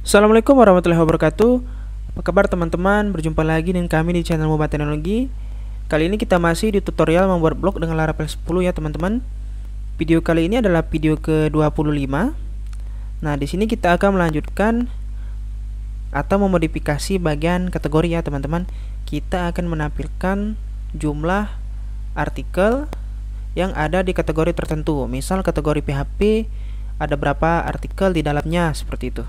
Assalamualaikum warahmatullahi wabarakatuh. Apa kabar teman-teman? Berjumpa lagi dengan kami di channel Mobile Teknologi. Kali ini kita masih di tutorial membuat blog dengan Laravel 10 ya teman-teman. Video kali ini adalah video ke-25. Nah, di sini kita akan melanjutkan atau memodifikasi bagian kategori ya teman-teman. Kita akan menampilkan jumlah artikel yang ada di kategori tertentu. Misal kategori PHP ada berapa artikel di dalamnya, seperti itu.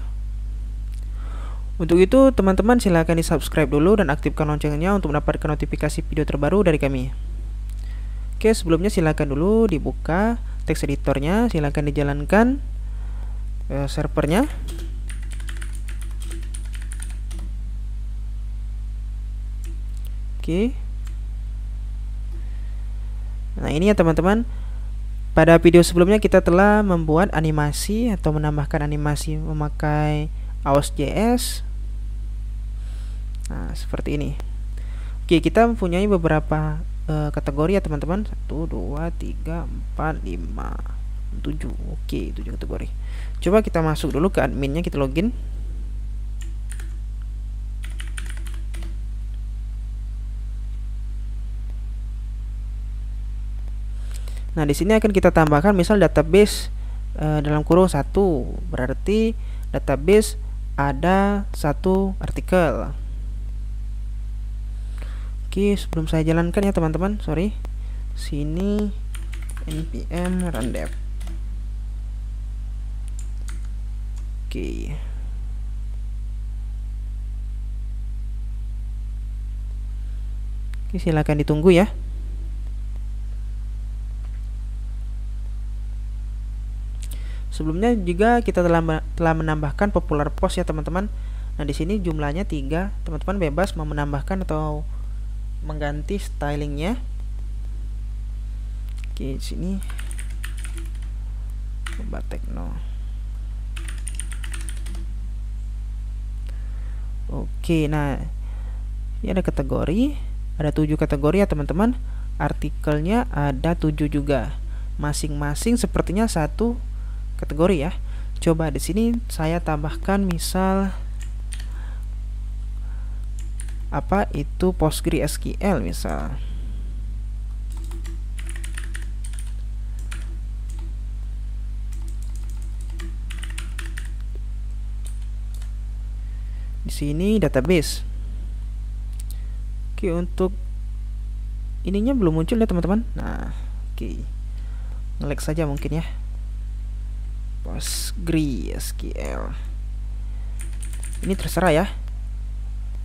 Untuk itu teman-teman silahkan di subscribe dulu dan aktifkan loncengnya untuk mendapatkan notifikasi video terbaru dari kami. Oke, sebelumnya silahkan dulu dibuka text editornya, silahkan dijalankan servernya. Oke. Nah, ini ya teman-teman. Pada video sebelumnya kita telah membuat animasi atau menambahkan animasi memakai Aws.js. Nah, seperti ini. Oke, kita mempunyai beberapa kategori ya teman-teman. 1, 2, 3, 4, 5, 7. Oke, 7 kategori. Coba kita masuk dulu ke adminnya, kita login. Nah, di sini akan kita tambahkan misal database dalam kurung 1, berarti database ada 1 artikel. Oke, sebelum saya jalankan ya teman-teman, sorry. Sini npm run dev. Oke. Oke, silakan ditunggu ya. Sebelumnya juga kita telah menambahkan popular post ya teman-teman. Nah, di sini jumlahnya 3. Teman-teman bebas mau menambahkan atau mengganti stylingnya. Oke, sini coba tekno. Oke, nah ini ada kategori, ada 7 kategori ya teman-teman. Artikelnya ada 7 juga. Masing-masing sepertinya 1 kategori ya. Coba di sini saya tambahkan misal apa itu PostgreSQL misal. Di sini database. Oke, untuk ininya belum muncul ya teman-teman. Nah, oke. Nge-lag saja mungkin ya. PostgreSQL. Ini terserah ya.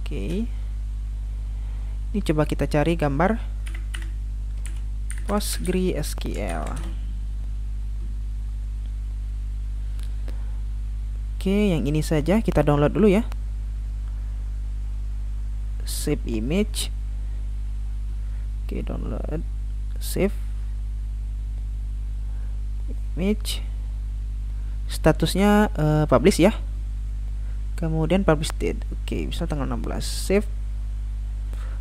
Oke. Ini coba kita cari gambar PostgreSQL. Oke, yang ini saja kita download dulu ya. Save image. Oke, download, save image. Statusnya publish ya. Kemudian publish date. Oke, misal tanggal 16. Save.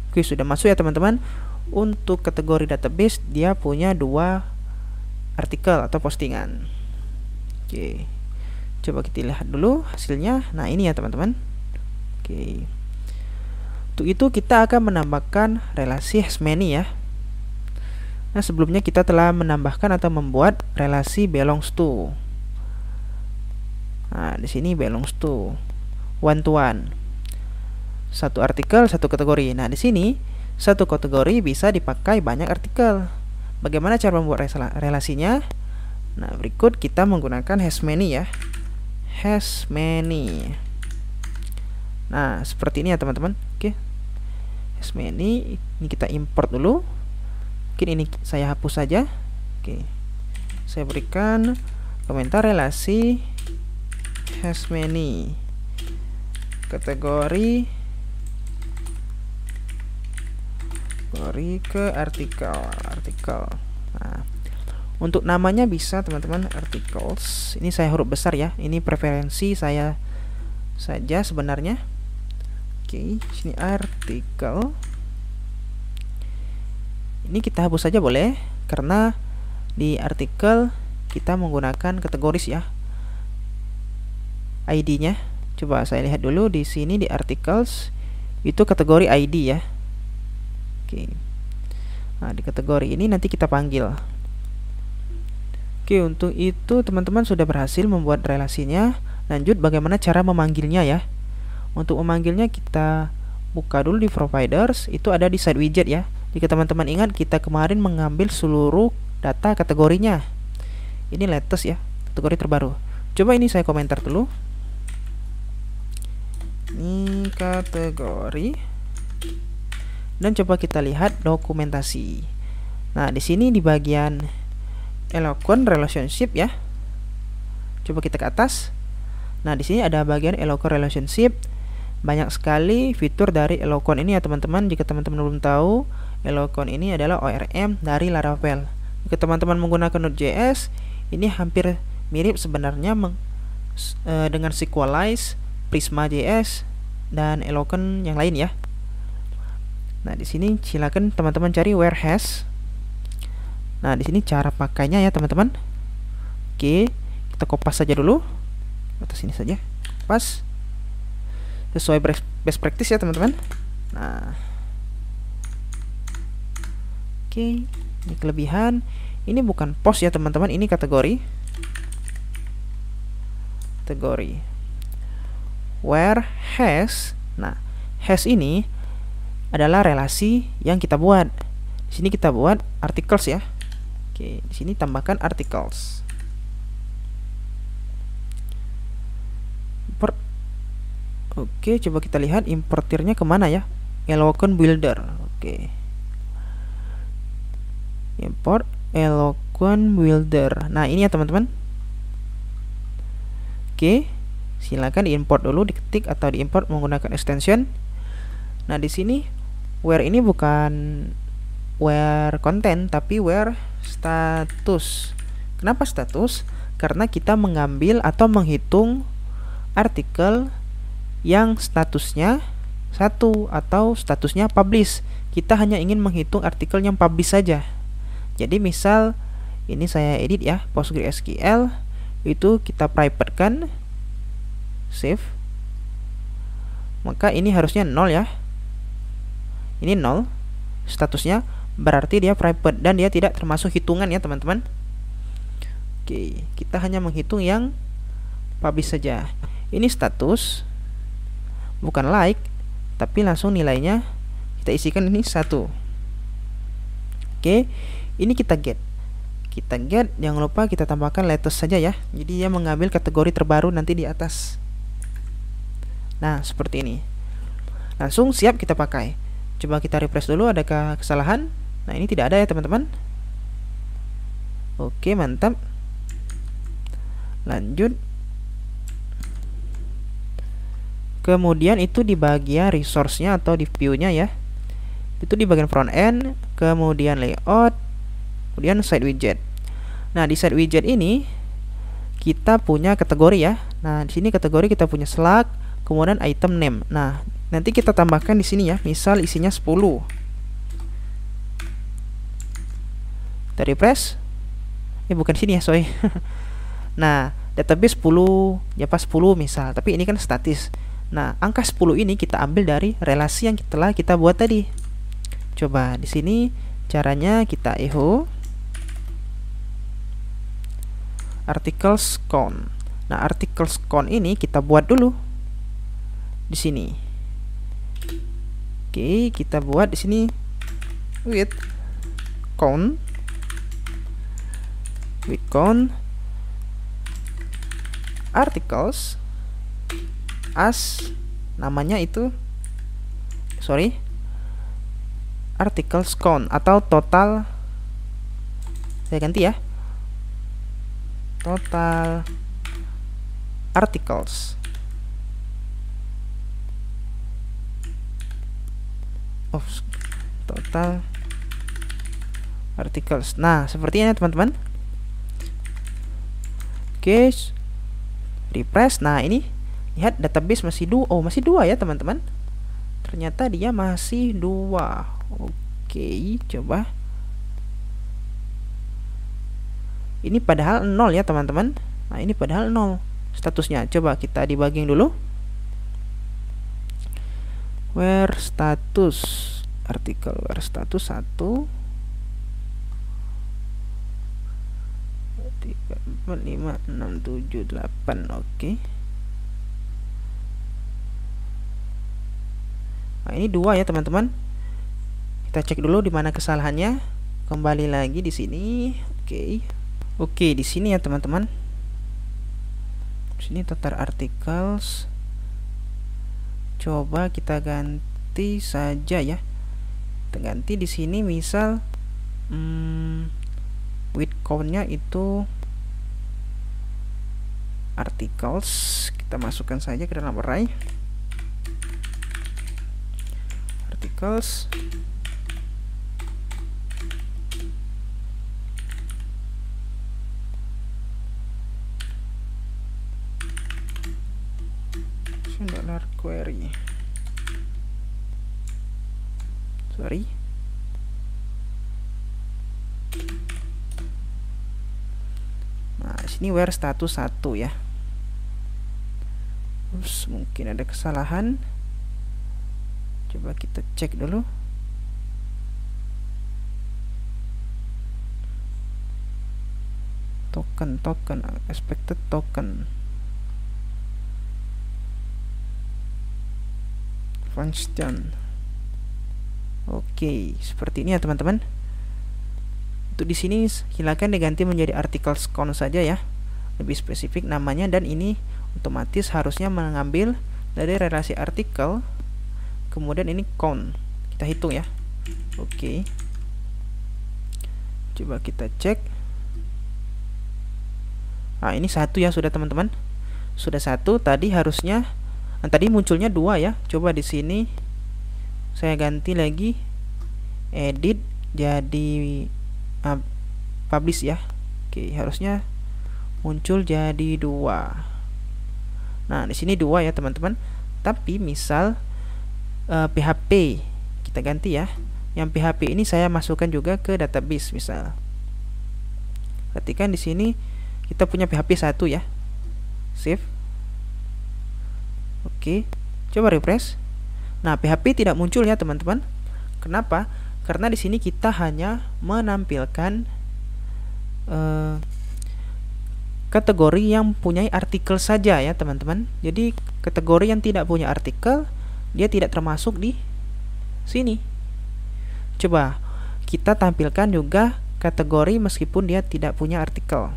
Oke, sudah masuk ya teman-teman. Untuk kategori database dia punya 2 artikel atau postingan. Oke. Coba kita lihat dulu hasilnya. Nah, ini ya teman-teman. Oke. Untuk itu kita akan menambahkan relasi hasMany ya. Nah, sebelumnya kita telah menambahkan atau membuat relasi belongs to. Nah, di sini belongs to one to one. 1 artikel, 1 kategori. Nah, di sini 1 kategori bisa dipakai banyak artikel. Bagaimana cara membuat relasinya? Nah, berikut kita menggunakan hasMany ya. hasMany. Nah, seperti ini ya teman-teman. Oke. hasMany ini kita import dulu. Mungkin ini saya hapus saja. Oke. Saya berikan komentar relasi hasMany kategori ke artikel. Nah, untuk namanya bisa teman-teman articles. Ini saya huruf besar ya. Ini preferensi saya saja sebenarnya. Oke, sini artikel. Ini kita hapus saja boleh, karena di artikel kita menggunakan kategoris ya. ID-nya. Coba saya lihat dulu di sini di articles itu kategori ID ya. Oke. Nah, di kategori ini nanti kita panggil. Oke, untuk itu teman-teman sudah berhasil membuat relasinya. Lanjut bagaimana cara memanggilnya ya. Untuk memanggilnya kita buka dulu di providers, itu ada di side widget ya. Jika teman-teman ingat kita kemarin mengambil seluruh data kategorinya. Ini latest ya, kategori terbaru. Coba ini saya komentar dulu. Ini kategori. Dan coba kita lihat dokumentasi. Nah, di sini di bagian Eloquent relationship ya. Coba kita ke atas. Nah, di sini ada bagian Eloquent relationship. Banyak sekali fitur dari Eloquent ini ya teman-teman. Jika teman-teman belum tahu, Eloquent ini adalah ORM dari Laravel. Jika teman-teman menggunakan Node.js, ini hampir mirip sebenarnya dengan SQLize, Prisma.js, dan Eloquent yang lain ya. Nah, di sini silakan teman-teman cari where has. Nah, di sini cara pakainya ya teman-teman. Oke, kita kopas saja dulu. Atas sini saja. Pas. Sesuai best practice ya teman-teman. Nah. Oke, ini kelebihan. Ini bukan post ya teman-teman, ini kategori. Kategori. Where has. Nah, has ini adalah relasi yang kita buat. Di sini kita buat articles ya. Oke, di sini tambahkan articles. Import. Oke, coba kita lihat importirnya kemana ya. Eloquent Builder. Oke. Import Eloquent Builder. Nah, ini ya teman-teman. Oke, silakan diimport dulu, diketik atau diimport menggunakan extension. Nah, di sini where ini bukan where content tapi where status. Kenapa status? Karena kita mengambil atau menghitung artikel yang statusnya 1 atau statusnya publish. Kita hanya ingin menghitung artikel yang publish saja. Jadi misal ini saya edit ya, PostgreSQL itu kita private kan, save. Maka ini harusnya 0 ya. Ini 0 statusnya, berarti dia private dan dia tidak termasuk hitungan ya teman-teman. Oke, kita hanya menghitung yang publish saja. Ini status, bukan like, tapi langsung nilainya kita isikan ini 1. Oke, ini kita get. Kita get, jangan lupa kita tambahkan latest saja ya. Jadi dia mengambil kategori terbaru nanti di atas. Nah, seperti ini. Langsung siap kita pakai. Coba kita refresh dulu, adakah kesalahan? Nah, ini tidak ada ya teman-teman. Oke, mantap. Lanjut. Kemudian itu di bagian resource-nya atau di view-nya ya. Itu di bagian front end, kemudian layout, kemudian side widget. Nah, di side widget ini kita punya kategori ya. Nah, di sini kategori kita punya Slack, kemudian item name. Nah, nanti kita tambahkan di sini ya, misal isinya 10. Kita refresh. Bukan sini ya, sorry. Nah, database 10, Java 10 misal, tapi ini kan statis. Nah, angka 10 ini kita ambil dari relasi yang telah kita buat tadi. Coba di sini caranya kita echo articles count. Nah, articles count ini kita buat dulu di sini. Oke, kita buat di sini with count articles as namanya itu articles count atau total, saya ganti ya, total articles total articles. Nah, seperti ini teman-teman. Oke, refresh. Nah, ini lihat database masih masih 2 ya teman-teman. Ternyata dia masih 2. Oke, coba. Ini padahal 0 ya teman-teman. Nah, ini padahal 0 statusnya. Coba kita debugging dulu. where status artikel, where status 1 3 4 5 6 7 8. Oke. Nah, ini 2 ya teman-teman. Kita cek dulu di mana kesalahannya. Kembali lagi di sini. Oke, di sini ya teman-teman. Di sini total articles. Coba kita ganti saja ya. Kita ganti di sini misal with count-nya itu articles. Kita masukkan saja ke dalam array articles. $query. Nah, sini where status 1 ya. Terus mungkin ada kesalahan. Coba kita cek dulu. Token expected token function. Oke, seperti ini ya teman-teman. Untuk di sini silakan diganti menjadi articles count saja ya, lebih spesifik namanya, dan ini otomatis harusnya mengambil dari relasi artikel, kemudian ini count, kita hitung ya. Oke, coba kita cek. Nah, ini 1 ya sudah teman-teman, sudah 1. Tadi harusnya tadi munculnya 2 ya. Coba di sini saya ganti lagi, edit jadi publish ya. Oke, harusnya muncul jadi 2. Nah, di sini 2 ya teman-teman. Tapi misal PHP kita ganti ya. Yang PHP ini saya masukkan juga ke database misal. Perhatikan di sini kita punya PHP 1 ya. Save. Oke, coba refresh. Nah, PHP tidak muncul ya teman-teman. Kenapa? Karena di sini kita hanya menampilkan kategori yang punya artikel saja ya teman-teman. Jadi kategori yang tidak punya artikel dia tidak termasuk di sini. Coba kita tampilkan juga kategori meskipun dia tidak punya artikel.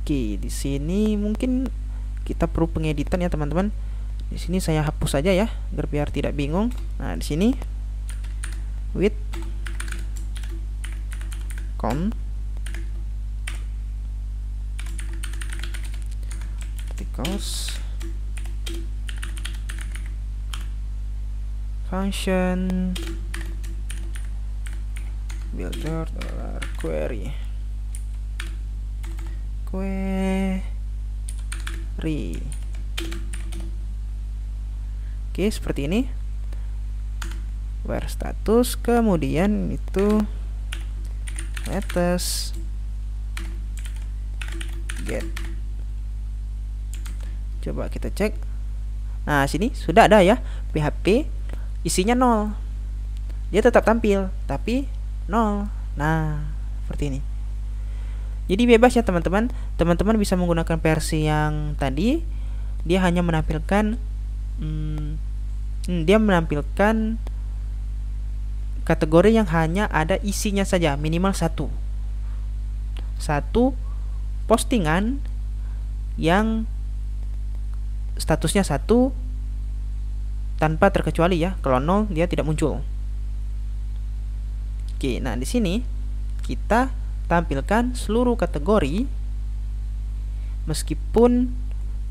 Oke, di sini mungkin kita perlu pengeditan ya teman-teman. Di sini saya hapus saja ya, biar tidak bingung. Nah, di sini with count articles function builder $query. Oke, seperti ini. Where status, kemudian itu latest get. Coba kita cek. Nah, sini sudah ada ya PHP, isinya 0. Dia tetap tampil tapi 0. Nah, seperti ini. Jadi bebas ya teman-teman. Teman-teman bisa menggunakan versi yang tadi. Dia hanya menampilkan kategori yang hanya ada isinya saja, minimal 1 postingan yang statusnya 1 tanpa terkecuali ya. Kalau 0 dia tidak muncul. Oke, nah di sini kita tampilkan seluruh kategori meskipun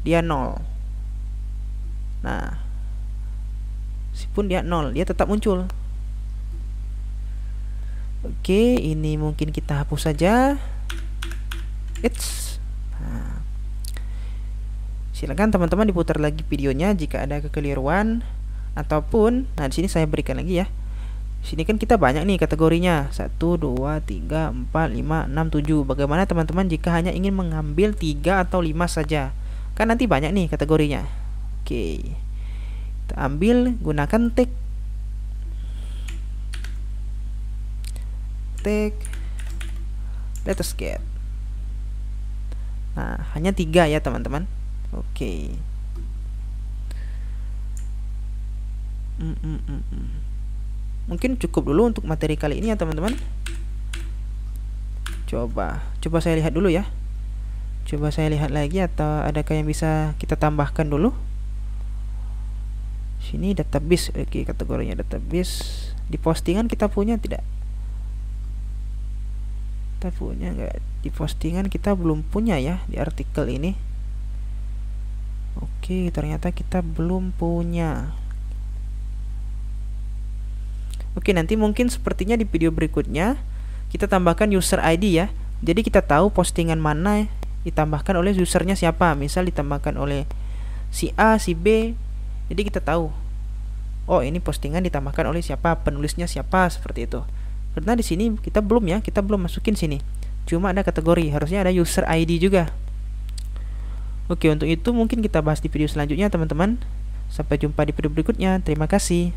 dia 0. Nah, meskipun dia 0 dia tetap muncul. Oke, ini mungkin kita hapus saja. Nah, silakan teman-teman diputar lagi videonya jika ada kekeliruan ataupun, nah di sini saya berikan lagi ya. Di sini kan kita banyak nih kategorinya, 1 2 3 4 5 6 7. Bagaimana teman-teman jika hanya ingin mengambil 3 atau 5 saja? Kan nanti banyak nih kategorinya. Oke. Kita ambil, gunakan tag let us get. Nah, hanya 3 ya teman-teman. Oke. Mungkin cukup dulu untuk materi kali ini ya teman-teman. Coba saya lihat dulu ya. Coba saya lihat lagi, atau adakah yang bisa kita tambahkan dulu. Sini database, oke, kategorinya database. Di postingan kita punya tidak? Kita punya nggak? Di postingan kita belum punya ya, di artikel ini. Oke, ternyata kita belum punya. Oke, nanti mungkin sepertinya di video berikutnya kita tambahkan user ID ya. Jadi kita tahu postingan mana ditambahkan oleh usernya siapa. Misal ditambahkan oleh si A, si B. Jadi kita tahu, oh ini postingan ditambahkan oleh siapa, penulisnya siapa, seperti itu. Karena di sini kita belum ya, kita belum masukin sini. Cuma ada kategori, harusnya ada user ID juga. Oke, untuk itu mungkin kita bahas di video selanjutnya teman-teman. Sampai jumpa di video berikutnya. Terima kasih.